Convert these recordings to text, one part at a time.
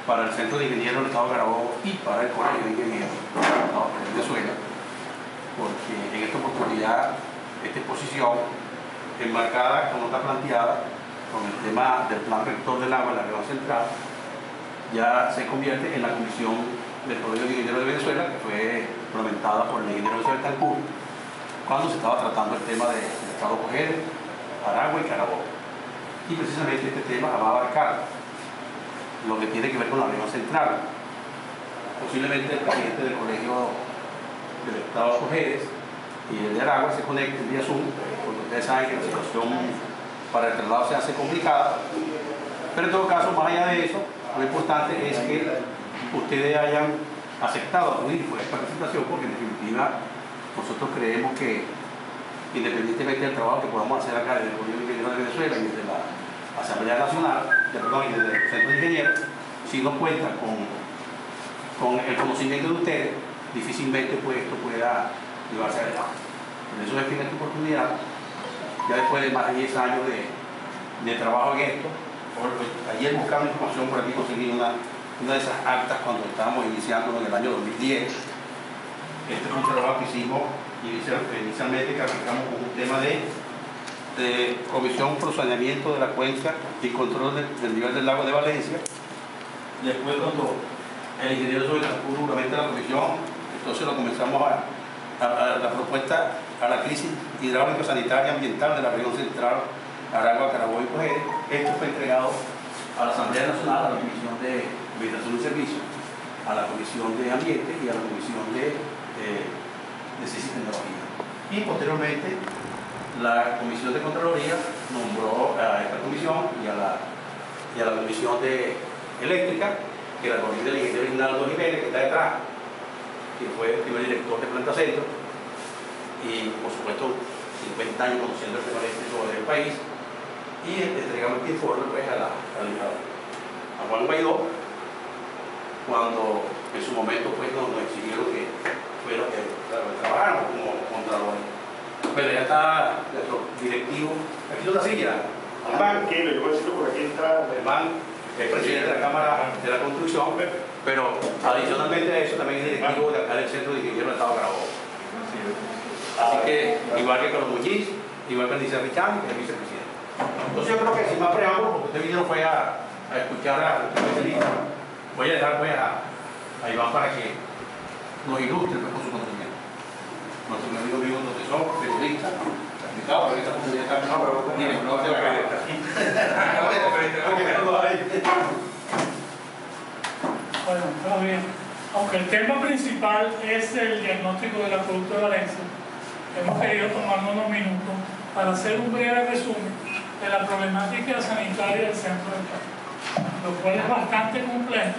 para el Centro de Ingenieros del Estado de Carabobo y para el Colegio de Ingenieros del Estado de Venezuela, porque en esta oportunidad, esta exposición, enmarcada, como está planteada, con el tema del Plan Rector del Agua en la región central, ya se convierte en la comisión del Colegio de Ingenieros de Venezuela, que fue implementada por el ingeniero José Betancourt, cuando se estaba tratando el tema del Estado Cojedes, Aragua y Carabobo. Y precisamente este tema va a abarcar lo que tiene que ver con la región central. Posiblemente el presidente del Colegio del Estado Cojedes y el de Aragua se conecten vía Zoom, porque ustedes saben que la situación para el traslado se hace complicada, pero en todo caso, más allá de eso, lo importante es que ustedes hayan aceptado acudir por esta presentación, porque en definitiva nosotros creemos que, independientemente del trabajo que podamos hacer acá desde el Colegio de Ingenieros de Venezuela y desde la Asamblea Nacional, y desde el Centro de Ingenieros, si no cuentan con el conocimiento de ustedes, difícilmente pues, esto pueda llevarse adelante. Por eso es que en esta oportunidad, ya después de más de 10 años de trabajo en esto, ayer buscando información por aquí conseguí una de esas actas cuando estábamos iniciando en el año 2010. Este fue un trabajo que hicimos inicialmente, que aplicamos con un tema de Comisión por Saneamiento de la Cuenca y Control del Nivel del Lago de Valencia. Después, cuando el ingeniero sobre la comisión, entonces lo comenzamos a la propuesta a la crisis hidráulica sanitaria ambiental de la región central, Aragua, Carabobo y Cojedes. Esto fue entregado a la Asamblea Nacional, a la Comisión de Administración y Servicios, a la Comisión de Ambiente y a la Comisión de Ciencia y Tecnología. Y posteriormente, la Comisión de Contraloría nombró a esta comisión y a la Comisión de Eléctrica, que la coordina el ingeniero Ignaldo Jiménez, que está detrás, que fue el primer director de Planta Centro, y por supuesto 50 años conociendo el tema eléctrico del país, y entregamos este informe pues, a Juan Guaidó, cuando en su momento pues, nos exigieron que fuera que trabajáramos como contralores. Pero ya está nuestro directivo, aquí está la silla, Alman, yo voy a decirlo por aquí está Alman, que es presidente de la Cámara de la Construcción, pero adicionalmente a eso también es directivo de acá del Centro de Ingenieros del Estado de Carabobo. Así que, igual que Carlos Muñiz, igual que Alicia Richán, que es el vicepresidente. Entonces yo creo que sin más preámbulos, porque usted vinieron fue a escuchar a los especialistas, voy a dejar pues, a Iván para que nos ilustre pues, con su conocimiento. Nuestro amigo vivo donde son periodistas, pero esta comunidad está Bueno, está bien. Aunque el tema principal es el diagnóstico del acueducto de Valencia, hemos querido tomarnos unos minutos para hacer un breve resumen de la problemática sanitaria del centro del país, lo cual es bastante complejo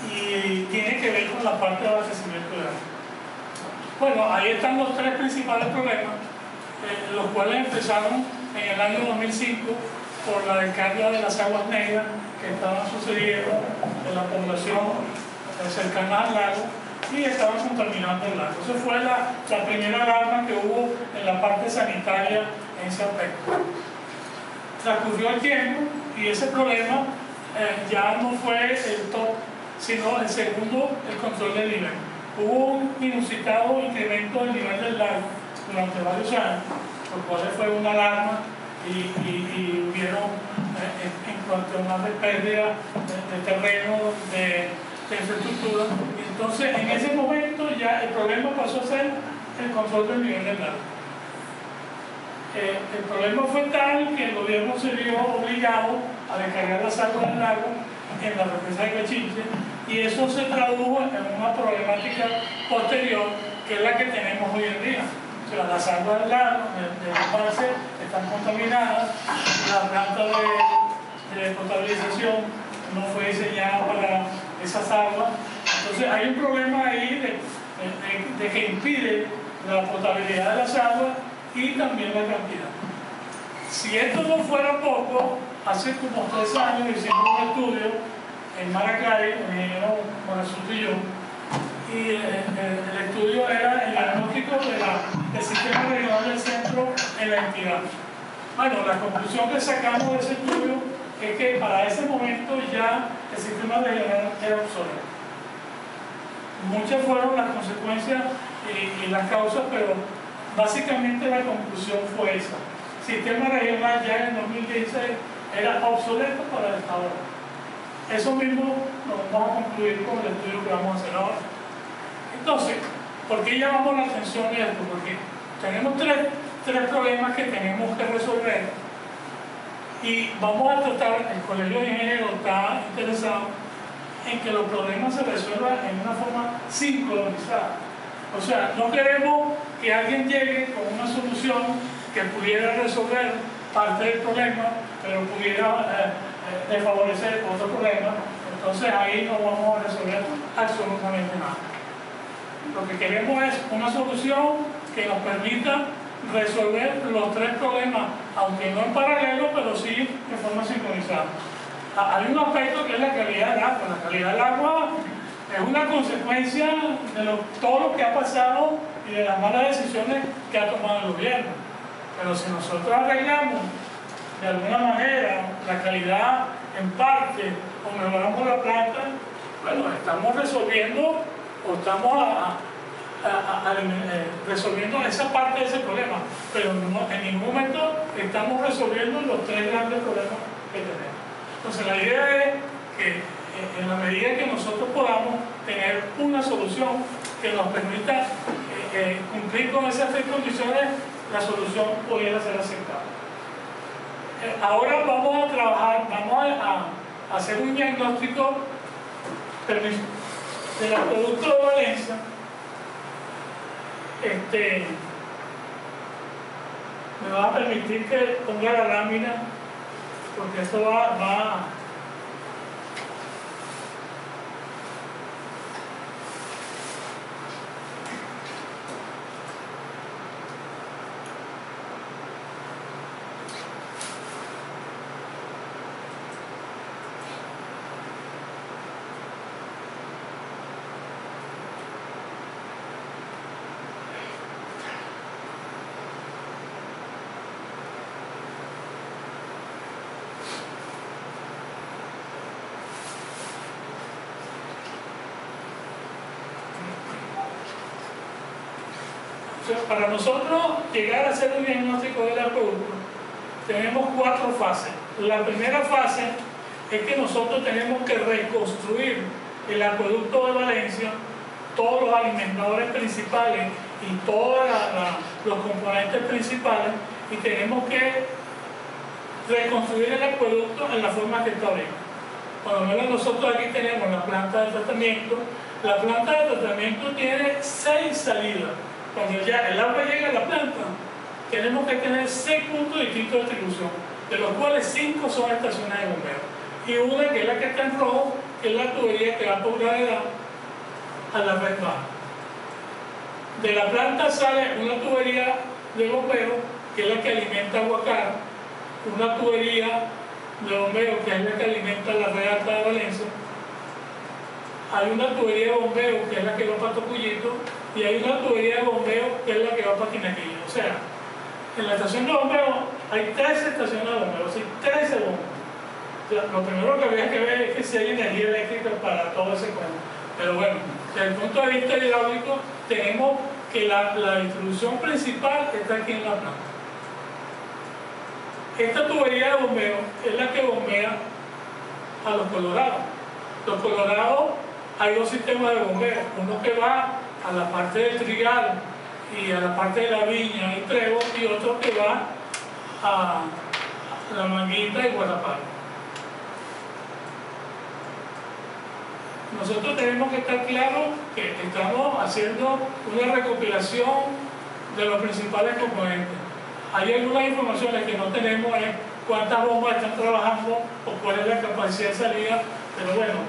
y tiene que ver con la parte de abastecimiento de agua. Bueno, ahí están los tres principales problemas, los cuales empezaron en el año 2005 por la descarga de las aguas negras que estaban sucediendo en la población cercana al lago y estaban contaminando el lago. Esa fue la primera alarma que hubo en la parte sanitaria en ese aspecto. Transcurrió el tiempo y ese problema ya no fue el top, sino el segundo, el control del nivel. Hubo un inusitado incremento del nivel del lago durante varios años, por cual fue una alarma y hubieron en cuanto a más de pérdida de terreno, de infraestructura. Entonces, en ese momento ya el problema pasó a ser el control del nivel del lago. El problema fue tal que el gobierno se vio obligado a descargar las aguas del lago en la represa de Cachinche, y eso se tradujo en una problemática posterior que es la que tenemos hoy en día. O sea, las aguas del lago, de embalse, están contaminadas, la planta de potabilización no fue diseñada para esas aguas. Entonces hay un problema ahí de que impide la potabilidad de las aguas y también la cantidad. Si esto no fuera poco, hace como 3 años hicimos un estudio en Maracay, el ingeniero Morazuto y yo, y el estudio era el diagnóstico del sistema regional del centro en la entidad. Bueno, la conclusión que sacamos de ese estudio es que para ese momento ya el sistema sistema regional era obsoleto. Muchas fueron las consecuencias y las causas, pero básicamente la conclusión fue esa. El sistema regional ya en 2016 era obsoleto para el Estado. Eso mismo lo vamos a concluir con el estudio que vamos a hacer ahora. Entonces, ¿por qué llamamos la atención a esto? Porque tenemos tres problemas que tenemos que resolver y vamos a tratar, el Colegio de Ingenieros está interesado en que los problemas se resuelvan en una forma sincronizada. O sea, no queremos que alguien llegue con una solución que pudiera resolver parte del problema, pero pudiera desfavorecer otro problema. Entonces ahí no vamos a resolver absolutamente nada. Lo que queremos es una solución que nos permita resolver los tres problemas, aunque no en paralelo, pero sí de forma sincronizada. Hay un aspecto que es la calidad del agua. La calidad del agua es una consecuencia de todo lo que ha pasado y de las malas decisiones que ha tomado el gobierno. Pero si nosotros arreglamos de alguna manera la calidad en parte o mejoramos la planta, bueno, estamos resolviendo o estamos resolviendo esa parte de ese problema, pero no, en ningún momento estamos resolviendo los tres grandes problemas que tenemos. Entonces la idea es que en la medida que nosotros podamos tener una solución que nos permita cumplir con esas tres condiciones, la solución pudiera ser aceptada. Ahora vamos a trabajar, vamos a hacer un diagnóstico del acueducto de Valencia. Me va a permitir que ponga la lámina, porque esto va para nosotros llegar a hacer un diagnóstico del acueducto, tenemos 4 fases. La primera fase es que nosotros tenemos que reconstruir el acueducto de Valencia, todos los alimentadores principales y todos los componentes principales, y tenemos que reconstruir el acueducto en la forma que está ahorita. Por lo menos nosotros aquí tenemos la planta de tratamiento. La planta de tratamiento tiene 6 salidas. Cuando ya el agua llega a la planta, tenemos que tener 6 puntos distintos de distribución, de los cuales 5 son estaciones de bombeo. Y una que es la que está en rojo, que es la tubería que va por gravedad a la red baja. De la planta sale una tubería de bombeo, que es la que alimenta Aguacara, una tubería de bombeo, que es la que alimenta la red alta de Valencia. Hay una tubería de bombeo, que es la que va para Tocuyito, y hay una tubería de bombeo que es la que va para Tinaquillo. O sea, en la estación de bombeo hay 3 estaciones de bombeo, o sea, 13 bombeos. O sea, lo primero que había que ver es que si hay energía eléctrica para todo ese cuento. Pero bueno, desde el punto de vista hidráulico, tenemos que la distribución principal está aquí en la planta. Esta tubería de bombeo es la que bombea a los Colorados. Los Colorados, hay 2 sistemas de bombeo, uno que va a la parte del trigal y a la parte de la viña y Trevo, y otro que va a la Manguita y Guadalajara. Nosotros tenemos que estar claros que estamos haciendo una recopilación de los principales componentes. Hay algunas informaciones que no tenemos, es cuántas bombas están trabajando o cuál es la capacidad de salida, pero bueno,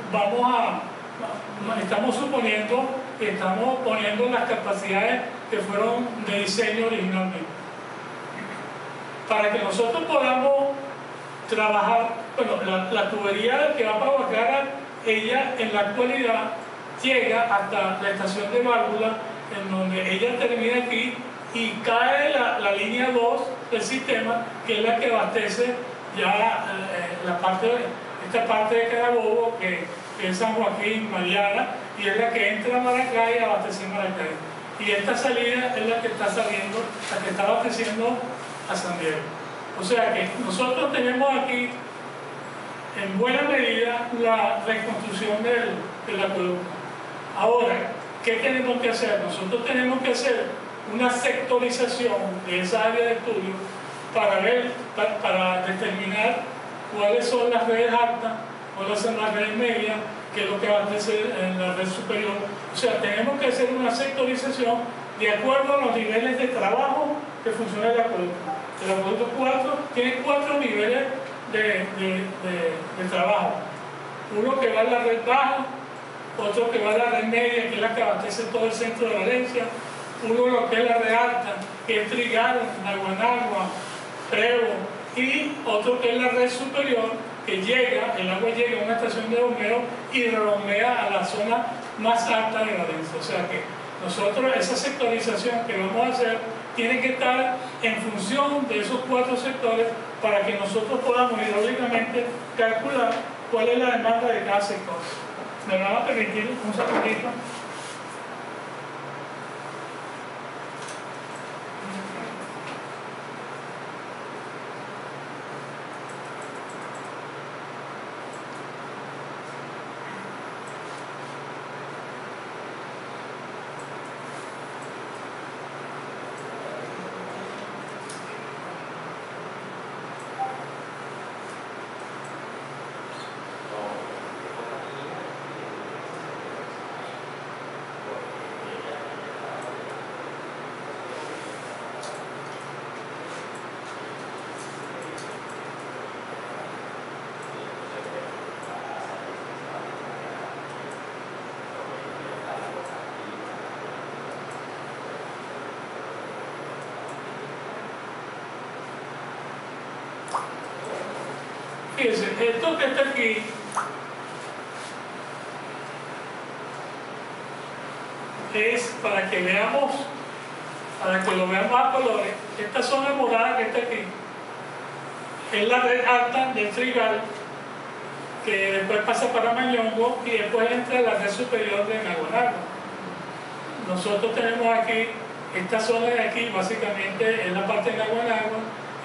estamos suponiendo que estamos poniendo las capacidades que fueron de diseño originalmente. Para que nosotros podamos trabajar, bueno, la tubería que va para Guacara, ella en la actualidad llega hasta la estación de válvula, en donde ella termina aquí y cae la línea 2 del sistema, que es la que abastece ya la parte esta parte de Carabobo, que es San Joaquín, Mariana, y es la que entra a Maracay y abastece Maracay. Y esta salida es la que está saliendo, la que está abasteciendo a San Diego. O sea que nosotros tenemos aquí, en buena medida, la reconstrucción del acueducto. Ahora, ¿qué tenemos que hacer? Nosotros tenemos que hacer una sectorización de esa área de estudio para determinar cuáles son las redes altas, cuáles son las redes medias, qué es lo que va a hacer en la red superior. O sea, tenemos que hacer una sectorización de acuerdo a los niveles de trabajo que funciona el acueducto. El acueducto 4 tiene 4 niveles de trabajo. Uno que va a la red baja, otro que va a la red media, que es la que abastece todo el centro de Valencia, uno lo que es la red alta, que es Trigal, Naguanagua, Trevo, y otro que es la red superior, que el agua llega a una estación de bombeo y rebombea a la zona más alta de Valencia. O sea que nosotros, esa sectorización que vamos a hacer, tiene que estar en función de esos 4 sectores para que nosotros podamos hidráulicamente calcular cuál es la demanda de cada sector. ¿Me van a permitir un segundito? Fíjense, esto que está aquí es para que veamos, para que lo veamos a colores. Esta zona morada que está aquí es la red alta del Trigal, que después pasa para Mañongo y después entra a la red superior de Naguanagua. Nosotros tenemos aquí, esta zona de aquí básicamente es la parte de Naguanagua,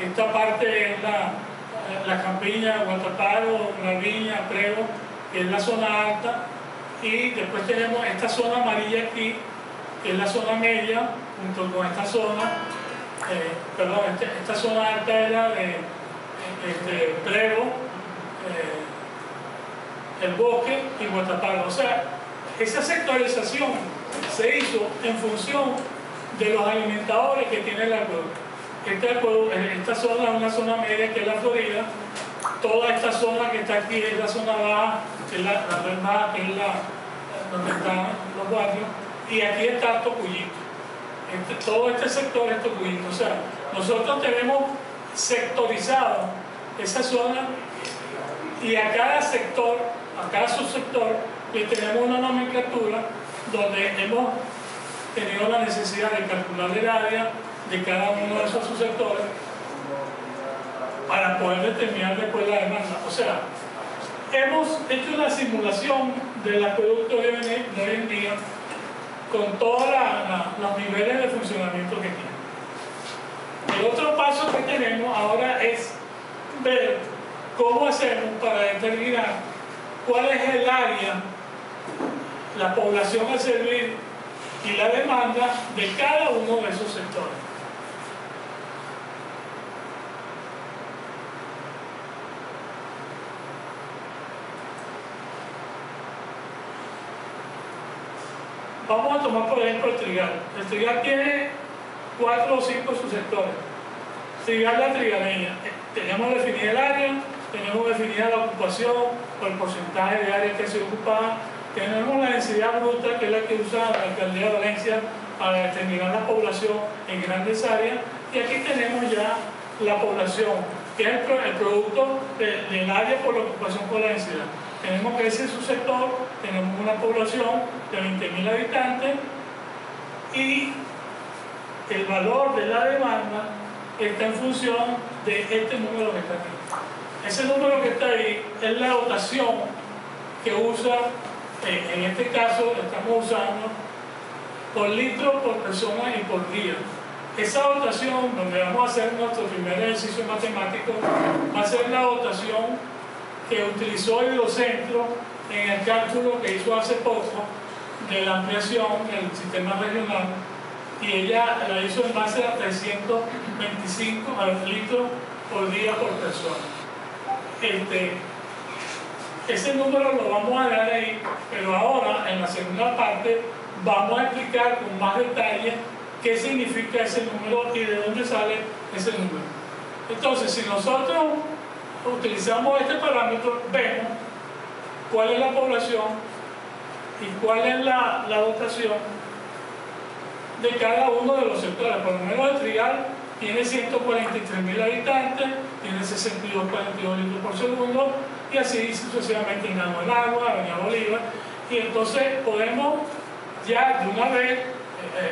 esta parte es la Campiña, Guataparo, La Viña, Prevo, que es la zona alta, y después tenemos esta zona amarilla aquí, que es la zona media, junto con esta zona, esta zona alta era de Prevo, El Bosque y Guataparo. O sea, esa sectorización se hizo en función de los alimentadores que tiene el acueducto. Esta zona es una zona media que es la Florida, toda esta zona que está aquí es la zona baja, que es la red baja, que es donde están los barrios, y aquí está Tocuyito. Todo este sector es Tocuyito. O sea, nosotros tenemos sectorizado esa zona y a cada sector, a cada subsector, le tenemos una nomenclatura donde hemos tenido la necesidad de calcular el área de cada uno de esos subsectores para poder determinar después la demanda. O sea, hemos hecho una simulación del acueducto de hoy en día con todos los niveles de funcionamiento que tiene. El otro paso que tenemos ahora es ver cómo hacemos para determinar cuál es el área, la población a servir y la demanda de cada uno de esos sectores. Vamos a tomar por ejemplo el Trigal. El Trigal tiene 4 o 5 subsectores. Trigal, la trigaleña. Tenemos definida el área, tenemos definida la ocupación o el porcentaje de área que se ocupa, tenemos la densidad bruta, que es la que usa la alcaldía de Valencia para determinar la población en grandes áreas, y aquí tenemos ya la población, que es el producto del área por la ocupación por la densidad. Tenemos que ese subsector, tenemos una población de 20.000 habitantes y el valor de la demanda está en función de este número que está aquí. Ese número que está ahí es la dotación que usa, en este caso estamos usando por litro, por persona y por día. Esa dotación, donde vamos a hacer nuestro primer ejercicio matemático, va a ser la dotación que utilizó el Hidrocentro en el cálculo que hizo hace poco de la ampliación del sistema regional, y ella la hizo en base a 325 litros por día por persona. Ese número lo vamos a dar ahí, pero ahora en la segunda parte vamos a explicar con más detalle qué significa ese número y de dónde sale ese número. Entonces, si nosotros utilizamos este parámetro, vemos cuál es la población y cuál es la dotación de cada uno de los sectores. Por lo menos el Trigal tiene 143.000 habitantes, tiene 62,42 litros por segundo, y así sucesivamente en Agua del Agua, Avenida Bolívar, y entonces podemos ya de una vez,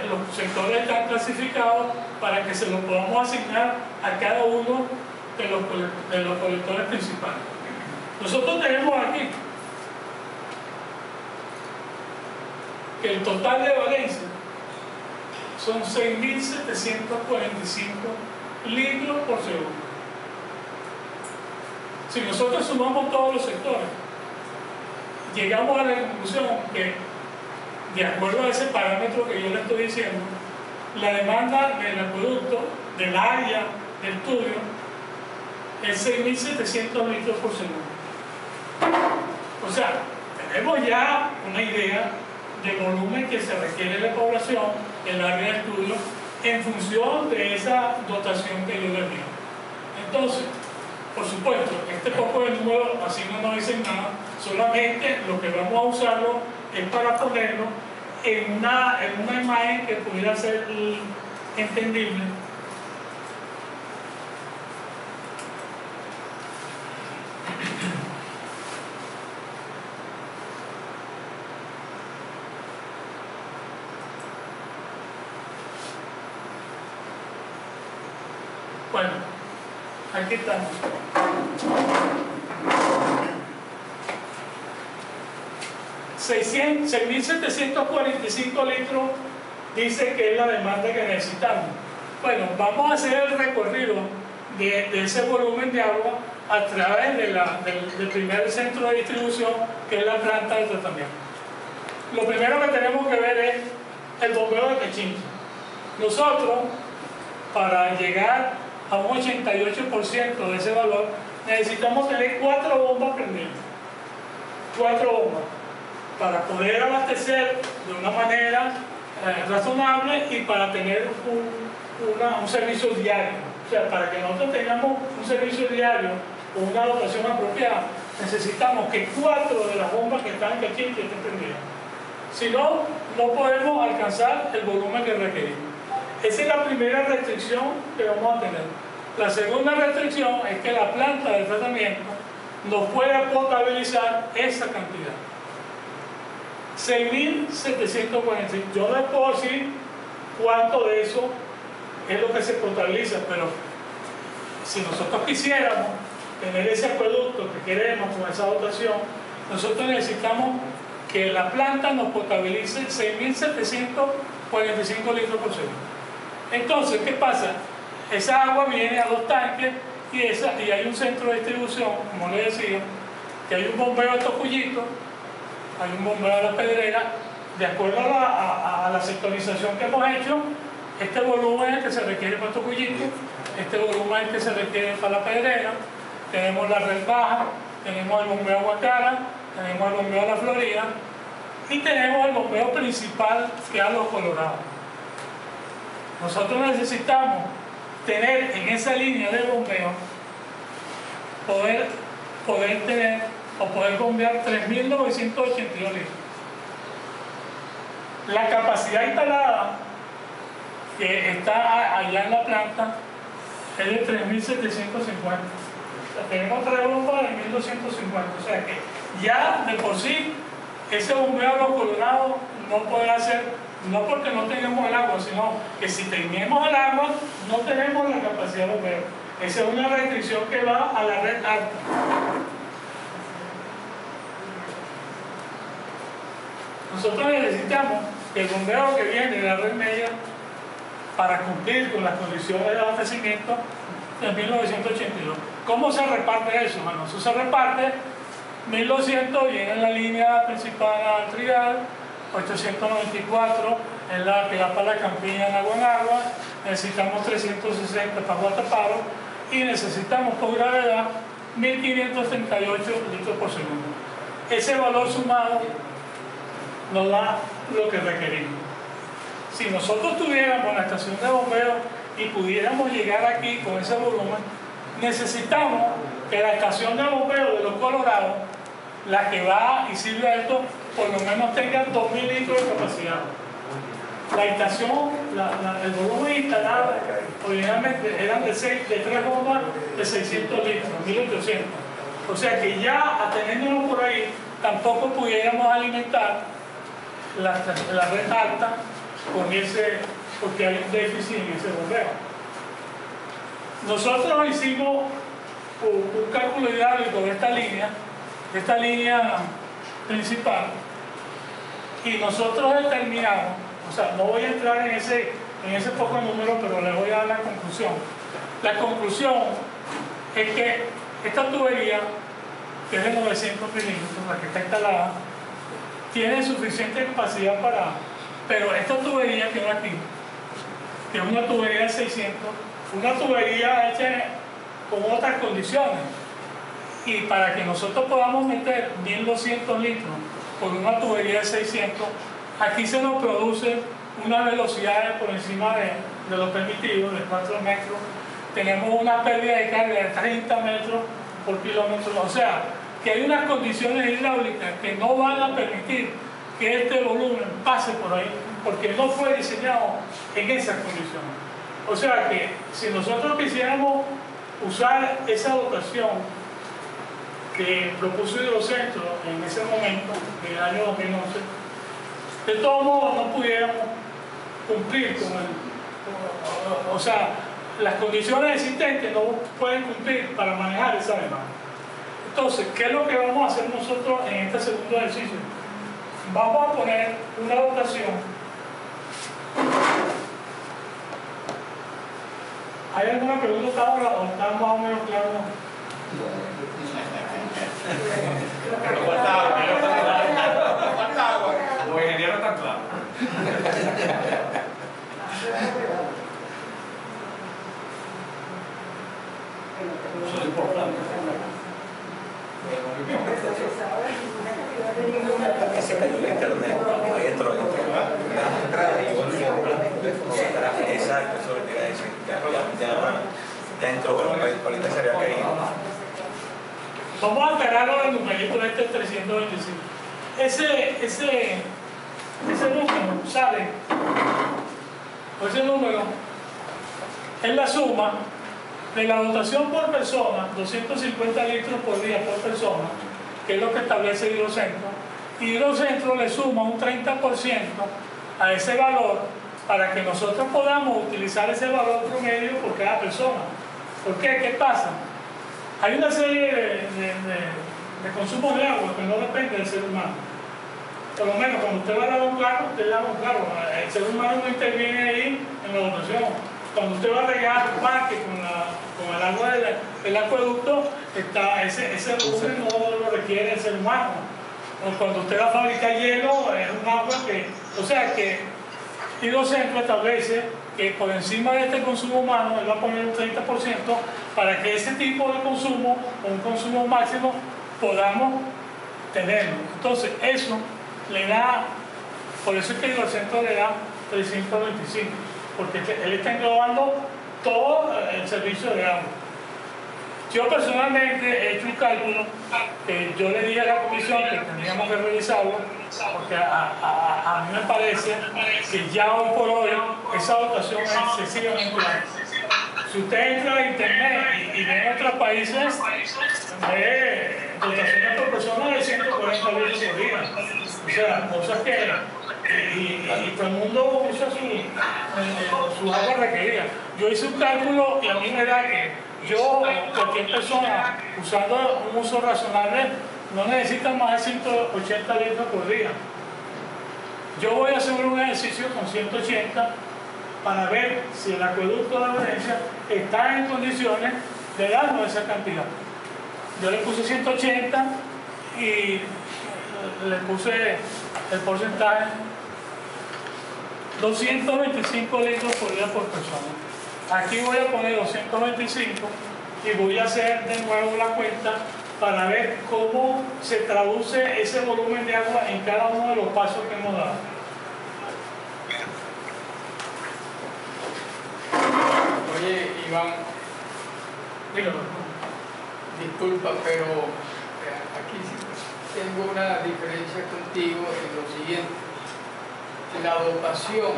los sectores están clasificados para que se los podamos asignar a cada uno de los colectores principales. Nosotros tenemos aquí que el total de Valencia son 6.745 litros por segundo. Si nosotros sumamos todos los sectores, llegamos a la conclusión que, de acuerdo a ese parámetro que yo le estoy diciendo, la demanda del acueducto, del área del estudio, es 6.700 litros por segundo. O sea, tenemos ya una idea del volumen que se requiere de población en el área de estudio en función de esa dotación que yo les digo. Entonces, por supuesto, este poco de números así no nos dicen nada, solamente lo que vamos a usarlo es para ponerlo en una imagen que pudiera ser entendible. Bueno, aquí estamos. 6.745 litros dice que es la demanda que necesitamos. Bueno, vamos a hacer el recorrido de ese volumen de agua a través del primer centro de distribución, que es la planta de tratamiento. Lo primero que tenemos que ver es el bombeo de Pichincha. Nosotros, para llegar a un 88% de ese valor, necesitamos tener 4 bombas prendidas. 4 bombas, para poder abastecer de una manera razonable y para tener un servicio diario. O sea, para que nosotros tengamos un servicio diario o una dotación apropiada, necesitamos que 4 de las bombas que están en Pichincha estén prendidas. Si no, no podemos alcanzar el volumen que requerimos. Esa es la primera restricción que vamos a tener. La segunda restricción es que la planta de tratamiento no puede potabilizar esa cantidad. 6.745. Yo no puedo decir cuánto de eso es lo que se potabiliza, pero si nosotros quisiéramos tener ese acueducto que queremos con esa dotación, nosotros necesitamos que la planta nos potabilice 6.745 litros por segundo. Entonces, ¿qué pasa? Esa agua viene a 2 tanques y hay un centro de distribución, como les decía, que hay un bombeo a Tocuyito, hay un bombeo a La Pedrera. De acuerdo a la sectorización que hemos hecho, este volumen es el que se requiere para Tocuyito, este volumen es el que se requiere para La Pedrera. Tenemos la red baja, tenemos el bombeo a Guacara, tenemos el bombeo a La Florida y tenemos el bombeo principal que es a Los Colorados. Nosotros necesitamos tener en esa línea de bombeo, poder tener o poder bombear 3.982 litros. La capacidad instalada que está allá en la planta es de 3.750. Tenemos 3 bombas de 1.250, o sea que ya de por sí ese bombeo a Los Colorados no puede hacer, no porque no tengamos el agua, sino que si tenemos el agua no tenemos la capacidad de bombeo. Esa es una restricción que va a la red alta. Nosotros necesitamos que el bombeo que viene de la red media para cumplir con las condiciones de abastecimiento de 1982. ¿Cómo se reparte eso? Bueno, eso se reparte 1200 viene en la línea principal al trial, 894 en la que va para la Campiña en agua en agua, necesitamos 360 para Guataparo y necesitamos por gravedad 1538 litros por segundo. Ese valor sumado nos da lo que requerimos. Si nosotros tuviéramos la estación de bombeo y pudiéramos llegar aquí con ese volumen, necesitamos que la estación de bombeo de Los Colorados, la que va y sirve a esto, por lo menos tenga 2000 litros de capacidad. La estación, el volumen instalado originalmente eran de 3 bombas de 600 litros, 1800. O sea que ya ateniéndonos por ahí, tampoco pudiéramos alimentar la red alta con porque hay un déficit en ese bombeo. Nosotros hicimos un cálculo hidráulico de esta línea principal, y nosotros determinamos, o sea, no voy a entrar en ese poco número, pero les voy a dar la conclusión. La conclusión es que esta tubería, que es de 900 milímetros, la que está instalada, tiene suficiente capacidad pero esta tubería que va aquí, que es una tubería de 600, una tubería hecha con otras condiciones, y para que nosotros podamos meter 1200 litros por una tubería de 600, aquí se nos produce una velocidad por encima de lo permitido, de 4 metros, tenemos una pérdida de carga de 30 metros por kilómetro, o sea, que hay unas condiciones hidráulicas que no van a permitir que este volumen pase por ahí, porque no fue diseñado en esas condiciones. O sea que si nosotros quisiéramos usar esa dotación que propuso Hidrocentro en ese momento, en el año 2011, de todos modos no pudiéramos cumplir o sea, las condiciones existentes no pueden cumplir para manejar esa demanda. Entonces, ¿qué es lo que vamos a hacer nosotros en este segundo ejercicio? Vamos a poner una dotación. ¿Hay alguna pregunta ahora o está más o menos claro? Falta agua. Los ingenieros están claros. Eso es importante. Se cayó el internet, ahí entró. Exacto, eso le quería decir. Ya entró, pero ahorita sería que ahí. Vamos a alterarlo del numerito este 325. Ese número sale, ese número es la suma de la dotación por persona, 250 litros por día por persona, que es lo que establece Hidrocentro, y Hidrocentro le suma un 30% a ese valor para que nosotros podamos utilizar ese valor promedio por cada persona. ¿Por qué? ¿Qué pasa? Hay una serie de consumo de agua que no depende del ser humano. Por lo menos cuando usted va a lavar un carro, usted lava un carro. El ser humano no interviene ahí en la dotación. Cuando usted va a regar un parque con el agua del acueducto, ese volumen no lo requiere el ser humano. O cuando usted va a fabricar hielo, es un agua que... O sea que Hidrocentro establece que por encima de este consumo humano, él va a poner un 30% para que ese tipo de consumo, o un consumo máximo, podamos tenerlo. Entonces, eso le da, por eso es que Hidrocentro le da 325, porque él está englobando todo el servicio de agua. Yo personalmente he hecho un cálculo que yo le dije a la comisión que tendríamos que revisarlo, porque a mí me parece que ya hoy por hoy esa dotación es excesivamente alta. Si usted entra a internet y ve en otros países, ve dotaciones por persona de 140 litros por día. O sea, cosas que... Y todo el mundo usa sus aguas requeridas. Yo hice un cálculo y a mí me da que yo, cualquier persona usando un uso razonable, no necesita más de 180 litros por día. Yo voy a hacer un ejercicio con 180 para ver si el acueducto de Valencia está en condiciones de darnos esa cantidad. Yo le puse 180 y le puse el porcentaje 225 litros por día por persona. Aquí voy a poner 225 y voy a hacer de nuevo la cuenta para ver cómo se traduce ese volumen de agua en cada uno de los pasos que hemos dado. Oye, Iván, Dígalo. disculpa, pero aquí sí tengo una diferencia contigo en lo siguiente. La dotación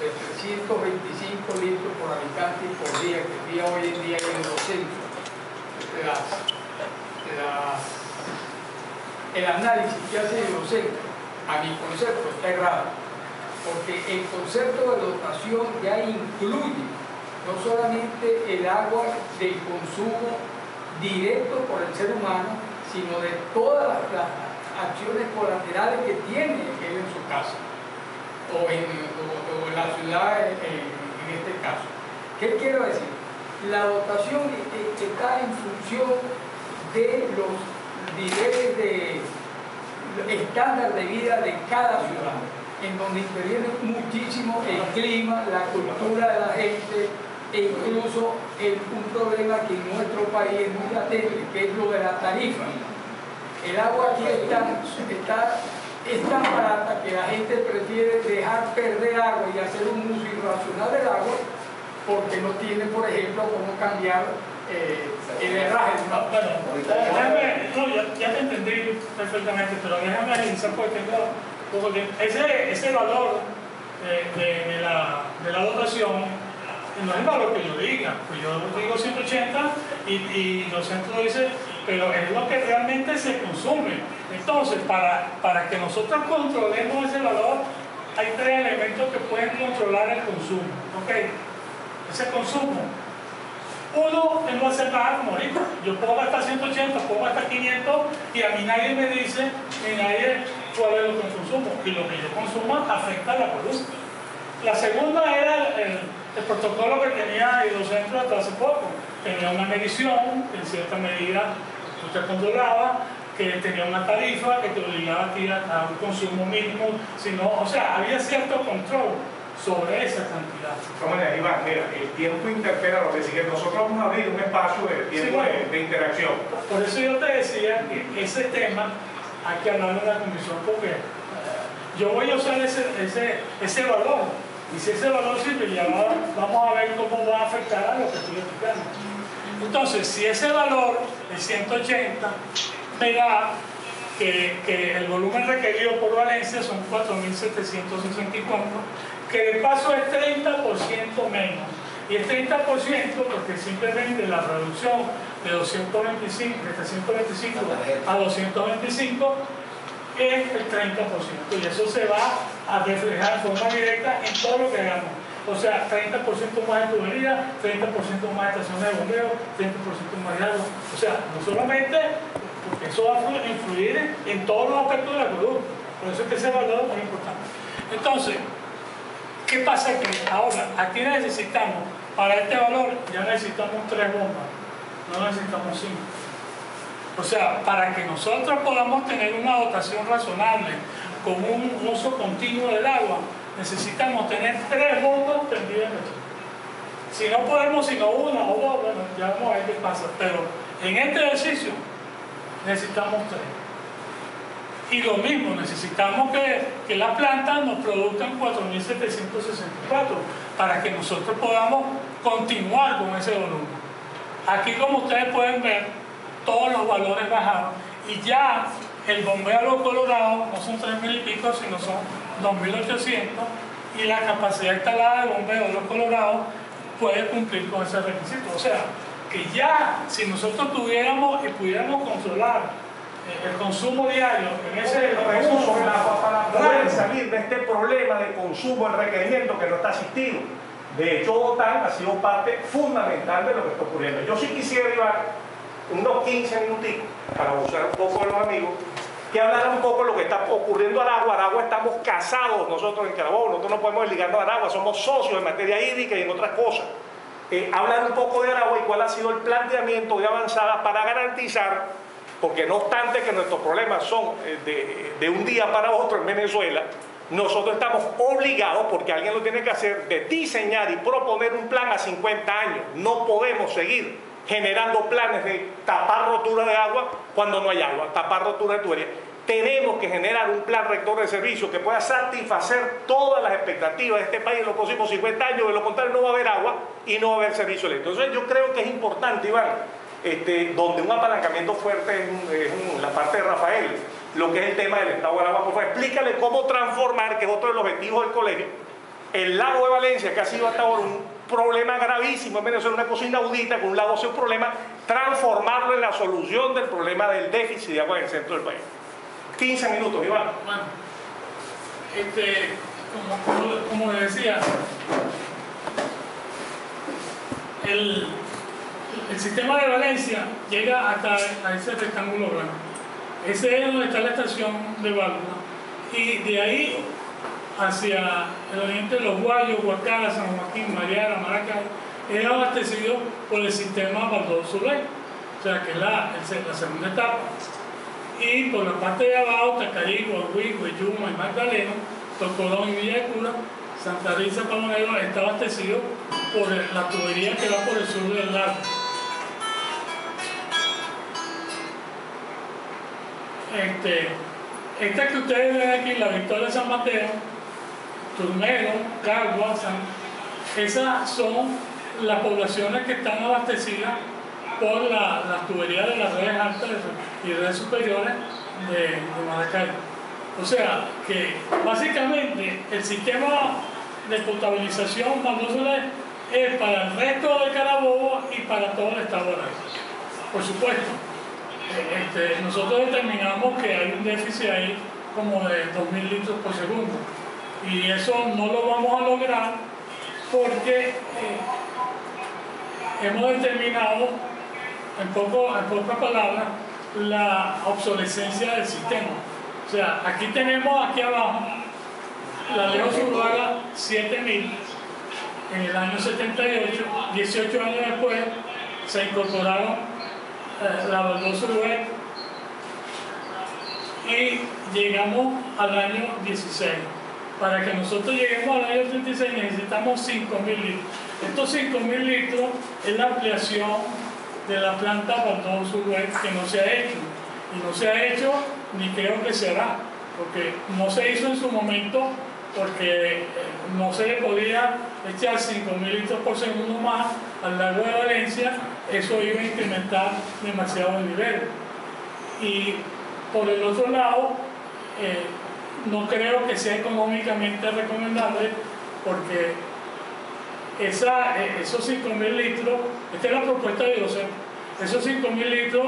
de 325 litros por habitante y por día que día hoy en día hay en los centros, el análisis que hace en los centros, a mi concepto, está errado, porque el concepto de dotación ya incluye no solamente el agua del consumo directo por el ser humano, sino de todas las acciones colaterales que tiene él en su casa o en la ciudad en este caso. ¿Qué quiero decir? La dotación está en función de los niveles de estándar de vida de cada ciudad, en donde interviene muchísimo el clima, la cultura de la gente, e incluso un problema que en nuestro país es muy latente, que es lo de la tarifa. El agua aquí es tan barata que la gente prefiere dejar perder agua y hacer un uso irracional del agua porque no tiene, por ejemplo, cómo cambiar el herraje. Ya te entendí perfectamente, pero déjame analizar porque tengo poco tiempo. Ese valor de la dotación no es el valor que yo diga, pues yo digo 180 y los centros dicen, pero es lo que realmente se consume. Entonces, para que nosotros controlemos ese valor, hay tres elementos que pueden controlar el consumo. ¿Okay? Ese consumo. Uno es no hacer nada como ahorita. Yo puedo gastar 180, puedo gastar 500 y a mí nadie me dice, ni nadie cuál es lo que consumo. Y lo que yo consumo afecta a la producción. La segunda era el protocolo que tenía Hidrocentro hasta hace poco. Tenía una medición, en cierta medida usted controlaba, que tenía una tarifa que te obligaba a ti a un consumo mínimo, o sea, había cierto control sobre esa cantidad. Iván, mira, el tiempo interpela lo que sigue. Nosotros vamos a abrir un espacio de tiempo, sí, bueno, de interacción. Por eso yo te decía que ese tema hay que hablarlo en la comisión, porque yo voy a usar ese valor. Y si ese valor sirve, ya vamos a ver cómo va a afectar a lo que estoy explicando. Entonces, si ese valor de 180 me da que el volumen requerido por Valencia son 4.764, que de paso es 30% menos. Y es 30% porque simplemente la reducción de 325 a 225 es el 30%, y eso se va a reflejar de forma directa en todo lo que hagamos. O sea, 30% más de tubería, 30% más de estaciones de bombeo, 30% más de agua. O sea, no solamente, porque eso va a influir en todos los aspectos del acueducto. Por eso es que ese valor es muy importante. Entonces, ¿qué pasa aquí? Ahora, aquí necesitamos, para este valor, ya necesitamos 3 bombas, no necesitamos 5. O sea, para que nosotros podamos tener una dotación razonable con un uso continuo del agua, necesitamos tener 3 bombas prendidas. Si no podemos, sino una o dos, bueno, ya vamos a ver qué pasa. Pero en este ejercicio necesitamos 3. Y lo mismo, necesitamos que la planta nos produzca 4.764 para que nosotros podamos continuar con ese volumen. Aquí, como ustedes pueden ver, todos los valores bajaron y ya el bombeo a los colorados no son 3.000 y pico, sino son 2.800, y la capacidad instalada de bombeo de los colorados puede cumplir con ese requisito. O sea, que ya si nosotros tuviéramos y pudiéramos controlar el consumo diario en ese recurso para poder salir de este problema de consumo, el requerimiento que no está asistido. De hecho, OTAN ha sido parte fundamental de lo que está ocurriendo. Yo sí quisiera, Iván, unos 15 minutitos para abusar un poco de los amigos, que hablara un poco de lo que está ocurriendo en Aragua. Aragua estamos casados nosotros en Carabobo, nosotros no podemos desligarnos de Aragua, somos socios en materia hídrica y en otras cosas. Hablar un poco de Aragua y cuál ha sido el planteamiento de avanzada para garantizar, porque no obstante que nuestros problemas son de un día para otro en Venezuela, nosotros estamos obligados, porque alguien lo tiene que hacer, de diseñar y proponer un plan a 50 años. No podemos seguir generando planes de tapar rotura de agua cuando no hay agua, tapar rotura de tubería. Tenemos que generar un plan rector de servicio que pueda satisfacer todas las expectativas de este país en los próximos 50 años. De lo contrario, no va a haber agua y no va a haber servicio eléctrico. Entonces, yo creo que es importante, Iván, donde un apalancamiento fuerte es la parte de Rafael, lo que es el tema del estado de Aragua. Por favor, explícale cómo transformar, que es otro de los objetivos del colegio, el lago de Valencia, que ha sido hasta ahora un problema gravísimo en Venezuela, una cosa inaudita, que un lago sea un problema, transformarlo en la solución del problema del déficit de agua en el centro del país. 15 minutos, Iván. Bueno, como le decía, el sistema de Valencia llega hasta a ese rectángulo blanco. Ese es donde está la estación de válvula. Y de ahí hacia el oriente de Los Guayos, Guacara, San Joaquín, Mariana, Maracay, es abastecido por el sistema Valdós-Zuley, o sea que es la segunda etapa. Y por la parte de abajo, Tacarí, Guagüí, Yuma y Magdalena, Tocorón y Villa de Cura, Santa Rita, Palo Negro está abastecido por la tubería que va por el sur del lago. Esta que ustedes ven aquí, la Victoria de San Mateo, Turmero, Cagua, esas son las poblaciones que están abastecidas por las tuberías de las redes altas y redes superiores de Maracay. O sea que básicamente el sistema de potabilización Valdós-Zuley es para el resto de Carabobo y para todo el estado de Aragua. Por supuesto, nosotros determinamos que hay un déficit ahí como de 2.000 litros por segundo y eso no lo vamos a lograr porque hemos determinado en pocas palabras la obsolescencia del sistema. O sea, aquí tenemos aquí abajo la Leo Zuluaga 7000 en el año 78, 18 años después se incorporaron la Valdós-Zuley y llegamos al año 16. Para que nosotros lleguemos al año 36 necesitamos 5.000 litros. Estos 5.000 litros es la ampliación de la planta Valdós-Zuley que no se ha hecho. Y no se ha hecho ni creo que se hará, porque no se hizo en su momento porque no se le podía echar 5.000 litros por segundo más al lago de Valencia, eso iba a incrementar demasiado el nivel. Y por el otro lado, no creo que sea económicamente recomendable porque esos 5.000 litros, esta es la propuesta de José, esos 5.000 litros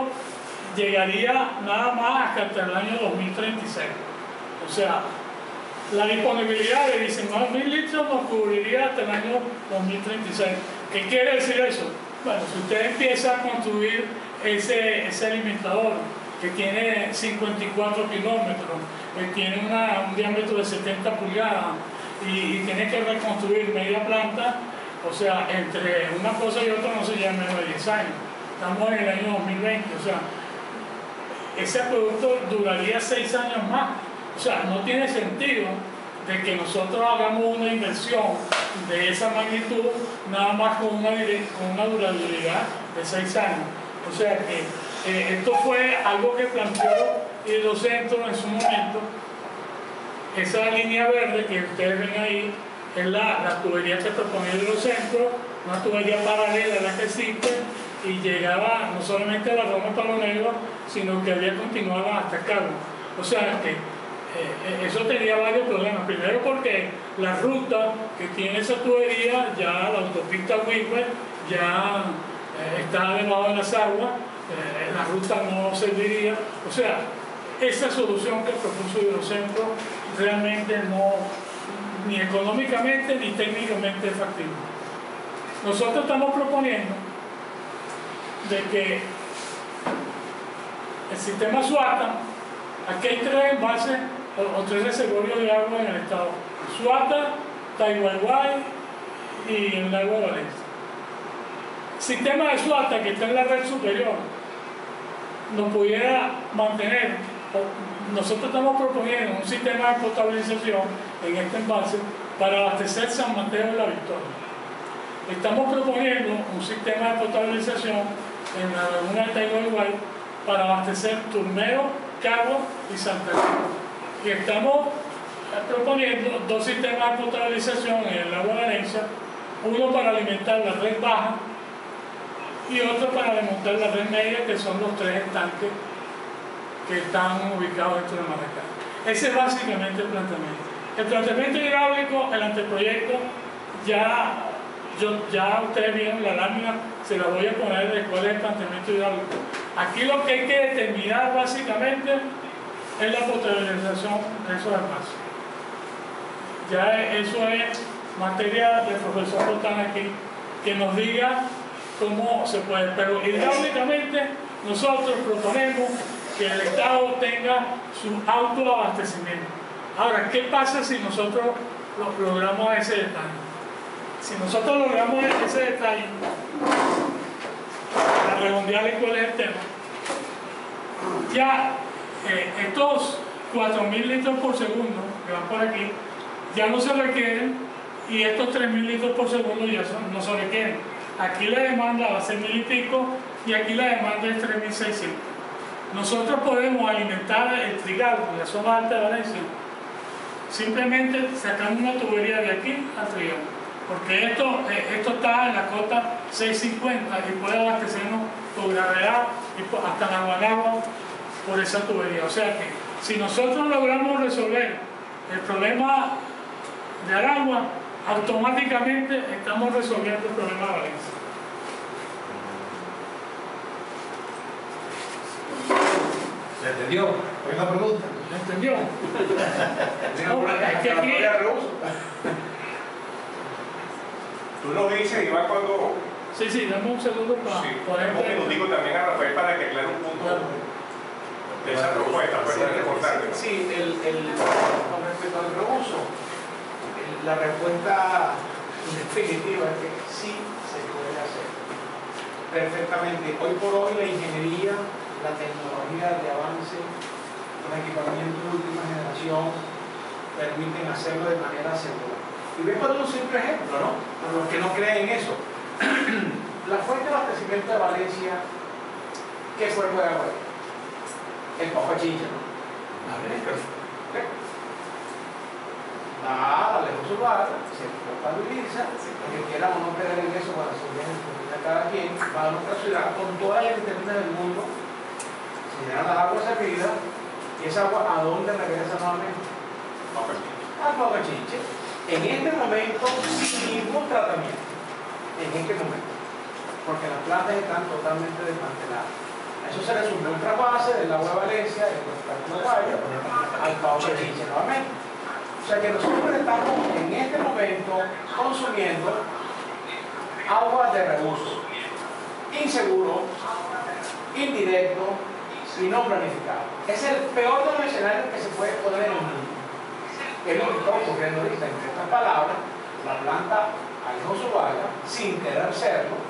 llegaría nada más hasta el año 2036. O sea, la disponibilidad de 19.000 litros nos cubriría hasta el año 2036. ¿Qué quiere decir eso? Bueno, si usted empieza a construir ese alimentador que tiene 54 kilómetros, que tiene un diámetro de 70 pulgadas y tiene que reconstruir media planta, o sea, entre una cosa y otra no se lleva menos de 10 años. Estamos en el año 2020, o sea, ese producto duraría 6 años más. O sea, no tiene sentido de que nosotros hagamos una inversión de esa magnitud nada más con una durabilidad de 6 años. O sea que esto fue algo que planteó Hidrocentro en su momento. Esa línea verde que ustedes ven ahí es la tubería que proponía Hidrocentro, una tubería paralela a la que existe y llegaba no solamente a la Roma Palo Negro, sino que había continuado hasta Cagua. O sea que eso tenía varios problemas. Primero porque la ruta que tiene esa tubería, ya la autopista Whitworth, ya está debajo de las aguas, la ruta no serviría. O sea, esa solución que propuso Hidrocentro realmente ni económicamente ni técnicamente factible. Nosotros estamos proponiendo de que el sistema SUATA, aquí hay 3 embalses o 3 reservorios de agua en el estado: SUATA, Taihuayhuay y el lago de Valencia. El sistema de SUATA, que está en la red superior, nos pudiera mantener. Nosotros estamos proponiendo un sistema de potabilización en este embalse para abastecer San Mateo de la Victoria. Estamos proponiendo un sistema de potabilización en la laguna de Taihuayhuay para abastecer Turmero, Cagua y Santa Cruz. Y estamos proponiendo 2 sistemas de potabilización en el lago de Valencia, uno para alimentar la red baja y otro para alimentar la red media, que son los 3 estanques que están ubicados dentro de Maracay. Ese es básicamente el planteamiento. El planteamiento hidráulico, el anteproyecto, ya ustedes vieron la lámina, se la voy a poner de cuál es el planteamiento hidráulico. Aquí lo que hay que determinar básicamente es la potabilización de esos espacios. Ya eso es materia del profesor Botán aquí, que nos diga cómo se puede. Pero hidráulicamente nosotros proponemos que el Estado tenga su autoabastecimiento. Ahora, ¿qué pasa si nosotros logramos ese detalle? Si nosotros logramos ese detalle, para redondear cuál es el tema, ya estos 4.000 litros por segundo que van por aquí ya no se requieren, y estos 3.000 litros por segundo ya no se requieren. Aquí la demanda va a ser 1.000 y pico y aquí la demanda es 3.600. Nosotros podemos alimentar el trigal, la zona alta de Valencia, simplemente sacando una tubería de aquí al trigal, porque esto está en la cota 650 y puede abastecernos por gravedad y hasta la Guanagua por esa tubería. O sea que si nosotros logramos resolver el problema de Aragua, automáticamente estamos resolviendo el problema de Valencia. ¿Se entendió? ¿Hay una pregunta? ¿Me entendió? No, es que aquí... Tú lo dices, Iván, cuando... Sí, dame un segundo para... Sí, un minutico también a Rafael para que aclare un punto de esa propuesta, pues es importante. Sí, con respecto al reuso, la respuesta definitiva es que sí se puede hacer perfectamente. Hoy por hoy la ingeniería, la tecnología de avance, los equipamientos de última generación permiten hacerlo de manera segura. Y ven por un simple ejemplo, ¿no? Para los que no creen en eso. La fuente de abastecimiento de Valencia, ¿qué cuerpo de agua es? El Papachincha, ¿no? Nada, lejos su barra, se potabiliza, porque quiera o no creer en eso para subir a cada quien, va a nuestra ciudad con toda la internet del mundo, se llenan las aguas servidas, y esa agua ¿a dónde regresa nuevamente? Al Papachinche. En este momento, sin ningún tratamiento. En este momento. Porque las plantas están totalmente desmanteladas. Eso se le subió el trasvase del agua de Valencia, de nuestra Guaya, al Papachinche nuevamente. O sea que nosotros estamos en este momento consumiendo agua de reuso, inseguro, indirecto y no planificado. Es el peor de los escenarios que se puede poner en el mundo. Es lo que está ocurriendo ahorita. Entre estas palabras, la planta Alfonso Valle, sin querer serlo,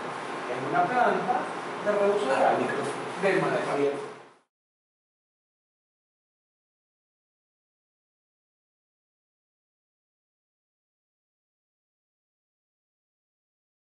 es una planta de reuso de agua del manera abierta.